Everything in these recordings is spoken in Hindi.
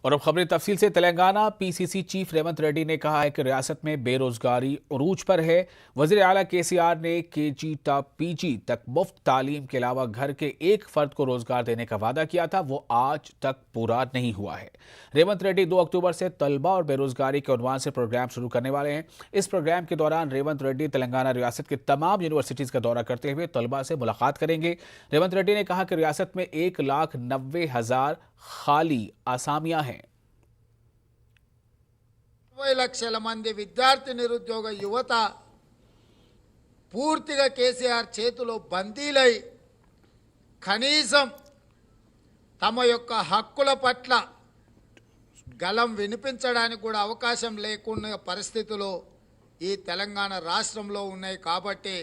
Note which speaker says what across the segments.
Speaker 1: और अब खबरें तफसील से। तेलंगाना पीसीसी चीफ रेवंत रेड्डी ने कहा है कि रियासत में बेरोजगारी उरूज पर है। वजीर आला केसीआर ने केजी तक पीजी तक मुफ्त तालीम के अलावा घर के एक फर्द को रोजगार देने का वादा किया था, वो आज तक पूरा नहीं हुआ है। रेवंत रेड्डी 2 अक्टूबर से तलबा और बेरोजगारी के उन्वान से प्रोग्राम शुरू करने वाले हैं। इस प्रोग्राम के दौरान रेवंत रेड्डी तेलंगाना रियासत के तमाम यूनिवर्सिटीज का दौरा करते हुए तलबा से मुलाकात करेंगे। रेवंत रेड्डी ने कहा कि रियासत में 1,90,000 खाली आसामियां हैं।
Speaker 2: 20 లక్షల మంది విద్యార్థి నిరుద్యోగ యువత పూర్తిగా కేసీఆర్ చేతిలో బందీలై కనీసం తమ యొక్క హక్కుల పట్ల గలం వినిపించడానికి కూడా అవకాశం లేకున్న పరిస్థితులు ఈ తెలంగాణ రాష్ట్రంలో ఉన్నాయి। కాబట్టి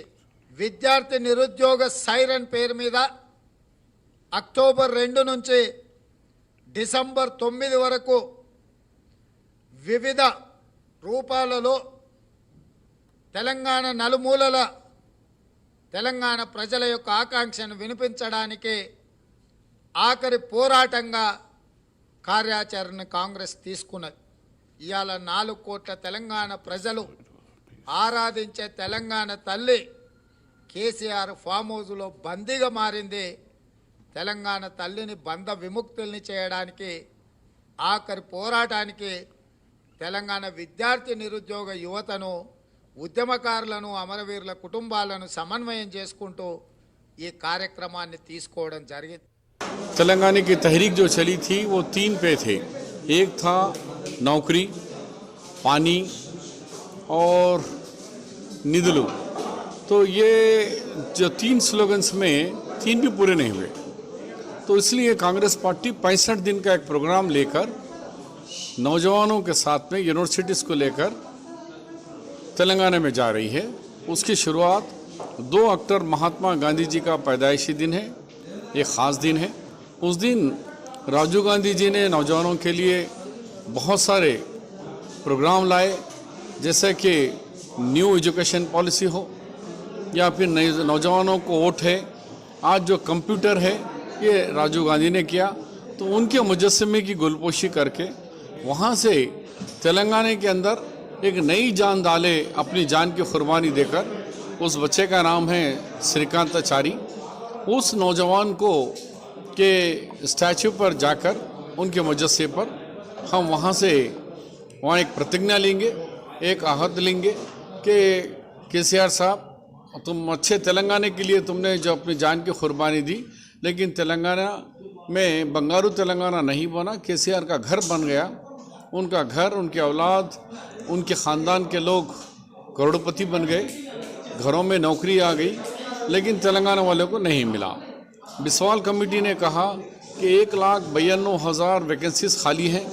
Speaker 2: విద్యార్థి నిరుద్యోగ సైరన్ పేరు మీద అక్టోబర్ 2 నుంచి డిసెంబర్ 9 వరకు వివిధ రూపాలలో తెలంగాణ నలుమూలల తెలంగాణ ప్రజల యొక్క ఆకాంక్షను వినిపించడానికి ఆఖరి పోరాటంగా కార్యాచరణ కాంగ్రెస్ తీసుకున్నది। ఇవాళ 4 కోట్ల తెలంగాణ ప్రజలు ఆరాధించే తెలంగాణ తల్లి కేసీఆర్ ఫామ్ హౌస్లో బందీగా మారింది। తెలంగాణ తల్లిని బంధ విముక్తుల్ని చేయడానికి ఆఖరి పోరాటానికి తెలంగాణ విద్యార్థి నిరుద్యోగ యువతను ఉద్యమకారులను అమరవీరుల కుటుంబాలను సమన్వయం చేసుకుంటూ ఈ కార్యక్రమాన్ని తీసుకోవడం జరిగింది।
Speaker 3: तेलंगाना की तहरीक जो चली थी वो 3 पे थे। एक था नौकरी, पानी और निधलू। तो ये जो 3 स्लोगन्स में 3 भी पूरे नहीं हुए, तो इसलिए कांग्रेस पार्टी 65 दिन का एक प्रोग्राम लेकर नौजवानों के साथ में यूनिवर्सिटीज़ को लेकर तेलंगाना में जा रही है। उसकी शुरुआत 2 अक्टूबर महात्मा गांधी जी का पैदाइशी दिन है, एक ख़ास दिन है। उस दिन राजीव गांधी जी ने नौजवानों के लिए बहुत सारे प्रोग्राम लाए, जैसे कि न्यू एजुकेशन पॉलिसी हो या फिर नौजवानों को वोट है। आज जो कंप्यूटर है ये राजीव गांधी ने किया, तो उनके मुजस्समे की गुलपोशी करके वहाँ से तेलंगाना के अंदर एक नई जान डाले, अपनी जान की कुर्बानी देकर। उस बच्चे का नाम है श्रीकांताचारी। उस नौजवान को के स्टैचू पर जाकर उनके मुजस्से पर हम वहाँ से वहाँ एक प्रतिज्ञा लेंगे, एक आहद लेंगे कि केसीआर साहब, तुम अच्छे तेलंगाना के लिए तुमने जो अपनी जान की कुर्बानी दी, लेकिन तेलंगाना में बंगारू तेलंगाना नहीं बना, केसीआर का घर बन गया। उनका घर, उनकी औलाद, उनके ख़ानदान के लोग करोड़पति बन गए, घरों में नौकरी आ गई, लेकिन तेलंगाना वालों को नहीं मिला। बिस्वाल कमेटी ने कहा कि 1,92,000 वैकेंसीज खाली हैं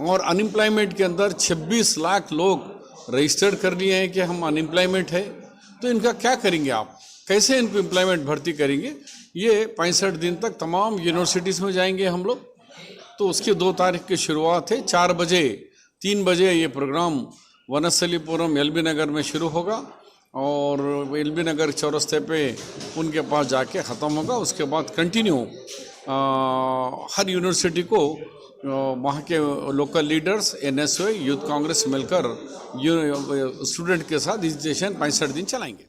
Speaker 3: और अनएम्प्लॉयमेंट के अंदर 26 लाख लोग रजिस्टर्ड कर लिए हैं कि हम अनएम्प्लॉयमेंट है। तो इनका क्या करेंगे आप, कैसे इनको एम्प्लॉयमेंट भर्ती करेंगे? ये 65 दिन तक तमाम यूनिवर्सिटीज़ में जाएंगे हम लोग। तो उसकी 2 तारीख की शुरुआत है। 4 बजे 3 बजे ये प्रोग्राम वनस्थलीपुरम एलबी नगर में शुरू होगा और एलबी नगर चौरस्ते पे उनके पास जाके ख़त्म होगा। उसके बाद कंटिन्यू हर यूनिवर्सिटी को वहाँ के local leaders, NSO, youth Congress मिलकर स्टूडेंट के साथ एजुकेशन 65 दिन चलाएंगे।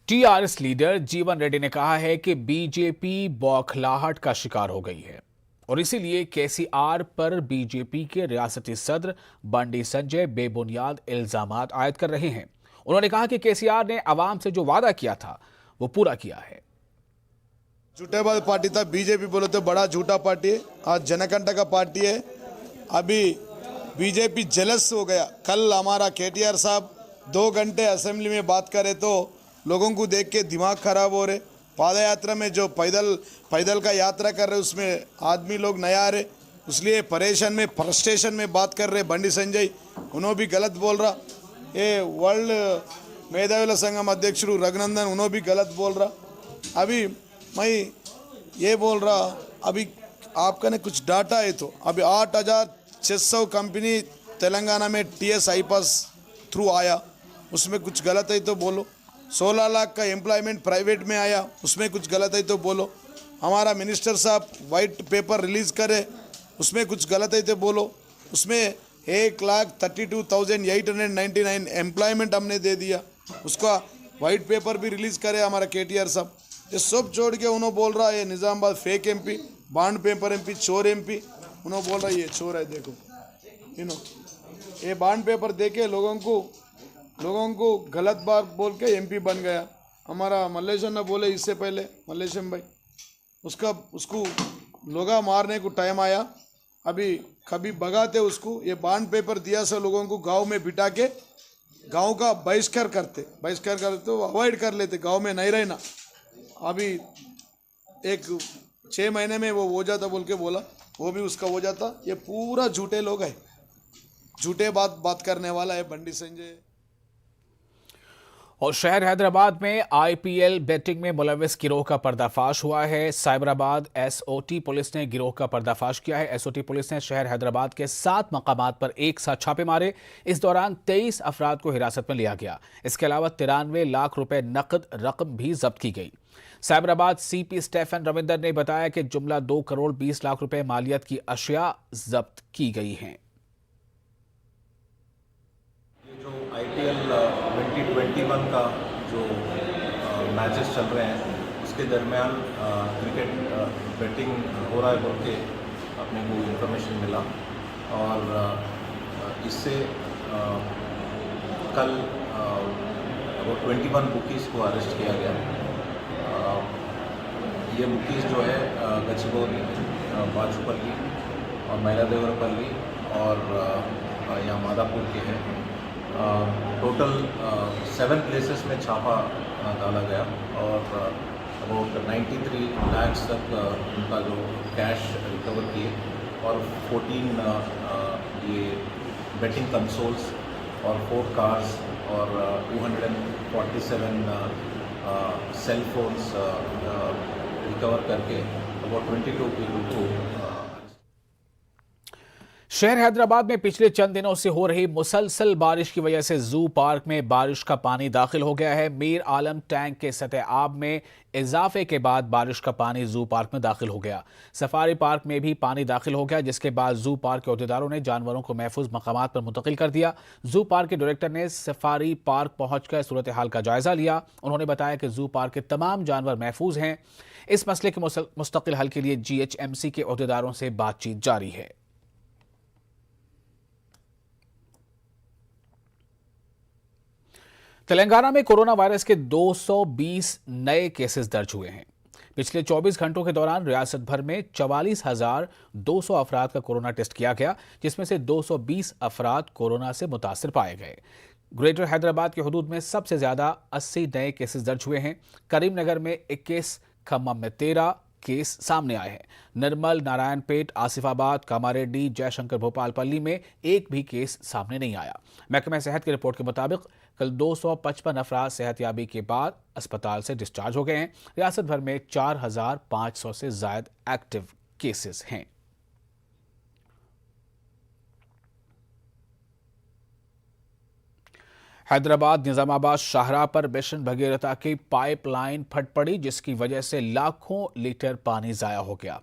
Speaker 1: टीआरएस लीडर जीवन रेड्डी ने कहा है कि बीजेपी बौखलाहट का शिकार हो गई है और इसीलिए केसीआर पर बीजेपी के रियासती सदर बंडी संजय बेबुनियाद इल्जामात आयद कर रहे हैं। उन्होंने कहा कि केसीआर ने आवाम से जो वादा किया था वो पूरा किया है।
Speaker 4: झूठेबाज पार्टी था, बीजेपी बोले तो बड़ा झूठा पार्टी है। आज जनकंठ का पार्टी है। अभी बीजेपी जेलस हो गया। कल हमारा केटीआर साहब 2 घंटे असेंबली में बात करे तो लोगों को देख के दिमाग खराब हो रहे। पाद यात्रा में जो पैदल का यात्रा कर रहे उसमें आदमी लोग नया आ रहे, इसलिए परेशान में फ्रस्ट्रेशन में बात कर रहे। बंडी संजय उन्होंने भी गलत बोल रहा। ये वर्ल्ड मेधावी संगम अध्यक्ष रघुनंदन उन्होंने भी गलत बोल रहा। अभी मैं ये बोल रहा, अभी आपका ने कुछ डाटा है तो अभी 8,600 कंपनी तेलंगाना में TS IPAS थ्रू आया, उसमें कुछ गलत है तो बोलो। 16 लाख का एम्प्लॉयमेंट प्राइवेट में आया, उसमें कुछ गलत है तो बोलो। हमारा मिनिस्टर साहब वाइट पेपर रिलीज़ करे, उसमें कुछ गलत है तो बोलो। उसमें 1,32,899 एम्प्लॉयमेंट हमने दे दिया, उसका वाइट पेपर भी रिलीज़ करे हमारा KTR साहब। ये सब छोड़ के उन्होंने बोल रहा है Nizamabad fake MP, bond paper MP, चोर MP। उन्होंने बोल रहा है ये चोर है, देखो ये बॉन्ड पेपर दे के लोगों को गलत बात बोल के MP बन गया। हमारा मल्लेश्वर ने बोले इससे पहले, मल्लेश्वर भाई उसको लोगा मारने को टाइम आया, अभी कभी भगाते उसको। ये बॉन्ड पेपर दिया से लोगों को गांव में बिठा के गांव का बहिष्कार करते तो अवॉइड कर लेते, गांव में नहीं रहना। अभी 6 महीने में वो हो जाता बोल के बोला, वो भी उसका हो जाता। ये पूरा झूठे लोग हैं, झूठे बात करने वाला है बंडी संजय।
Speaker 1: और शहर हैदराबाद में IPL बेटिंग में मुलविस गिरोह का पर्दाफाश हुआ है। साइबराबाद SOT पुलिस ने गिरोह का पर्दाफाश किया है। SOT पुलिस ने शहर हैदराबाद के 7 मकामात पर एक साथ छापे मारे। इस दौरान 23 अफराद को हिरासत में लिया गया। इसके अलावा 93 लाख रुपए नकद रकम भी जब्त की गई। साइबराबाद CP स्टेफन रविंदर ने बताया कि जुमला 2 करोड़ 20 लाख रुपए मालियत की अशिया जब्त की गई हैं।
Speaker 5: IPL 2021 का जो मैचेस चल रहे हैं उसके दरमियान क्रिकेट बेटिंग हो रहा है बोल के अपने को इन्फॉर्मेशन मिला, और इससे कल अबाउट 21 बुकीज़ को अरेस्ट किया गया। ये बुकीज़ जो है गచ్చిबौली, बाचुपल्ली और मैलादेवरपल्ली और यहाँ मादापुर के हैं। टोटल 7 प्लेसेस में छापा डाला गया और अबाउट 93 लाख्स तक उनका जो कैश रिकवर किए, और 14 ये बेटिंग कंसोल्स और 4 कार्स और 247 सेल फोन्स रिकवर करके अबाउट 22 पीपल को।
Speaker 1: शहर हैदराबाद में पिछले चंद दिनों से हो रही मुसलसल बारिश की वजह से जू पार्क में बारिश का पानी दाखिल हो गया है। मीर आलम टैंक के सतह आब में इजाफे के बाद बारिश का पानी जू पार्क में दाखिल हो गया। सफारी पार्क में भी पानी दाखिल हो गया, जिसके बाद जू पार्क के अहदेदारों ने जानवरों को महफूज मकामात पर मुंतकिल कर दिया। जू पार्क के डायरेक्टर ने सफारी पार्क पहुंचकर सूरत हाल का जायजा लिया। उन्होंने बताया कि जू पार्क के तमाम जानवर महफूज हैं। इस मसले के मुस्तकिल हल के लिए GHMC के अहदेदारों से बातचीत जारी है। तेलंगाना में कोरोना वायरस के 220 नए केसेस दर्ज हुए हैं। पिछले 24 घंटों के दौरान रियासत भर में 44,200 अफराद का कोरोना टेस्ट किया गया, जिसमें से 220 अफराद कोरोना से मुतासिर पाए गए। ग्रेटर हैदराबाद के हुदूद में सबसे ज्यादा 80 नए केसेस दर्ज हुए हैं। करीमनगर में 21, खम्मम में 13 केस सामने आए हैं। निर्मल, नारायणपेट, आसिफाबाद, कामारेड्डी, जयशंकर भोपालपल्ली में एक भी केस सामने नहीं आया। महकमा सेहत की रिपोर्ट के मुताबिक कल 255 अफराद सेहतयाबी के बाद अस्पताल से डिस्चार्ज हो गए हैं। रियासत भर में 4,500 से ज्यादा एक्टिव केसेस हैं। हैदराबाद निजामाबाद शाहराह पर मिशन भगीरथा की पाइपलाइन फट पड़ी, जिसकी वजह से लाखों लीटर पानी जाया हो गया।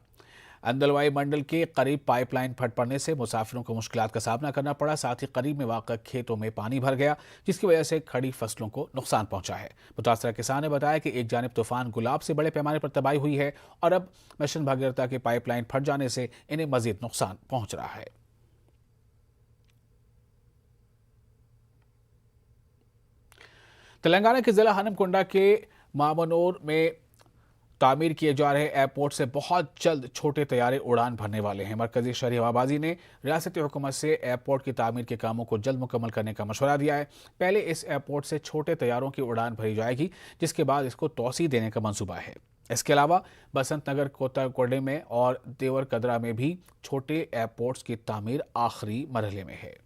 Speaker 1: अंदलवाई मंडल के करीब पाइपलाइन फट पड़ने से मुसाफिरों को मुश्किलात का सामना करना पड़ा। साथ ही करीब में वाक़ा खेतों में पानी भर गया, जिसकी वजह से खड़ी फसलों को नुकसान पहुंचा है। मुतासरा किसान ने बताया कि एक जानिब तूफान गुलाब से बड़े पैमाने पर तबाही हुई है और अब मिशन भगीरथा की पाइपलाइन फट जाने से इन्हें मजीद नुकसान पहुंच रहा है। तेलंगाना के जिला हनमकुंडा के मामनोर में तामीर किए जा रहे एयरपोर्ट से बहुत जल्द छोटे तैयारे उड़ान भरने वाले हैं। मरकजी शहरी हवाबाजी ने रियासती हुकूमत से एयरपोर्ट की तामीर के कामों को जल्द मुकम्मल करने का मशवरा दिया है। पहले इस एयरपोर्ट से छोटे तैयारों की उड़ान भरी जाएगी, जिसके बाद इसको तौसी देने का मंसूबा है। इसके अलावा बसंत नगर, कोताकोडे में और देवर कदरा में भी छोटे एयरपोर्ट्स की तामीर आखिरी मरहले में है।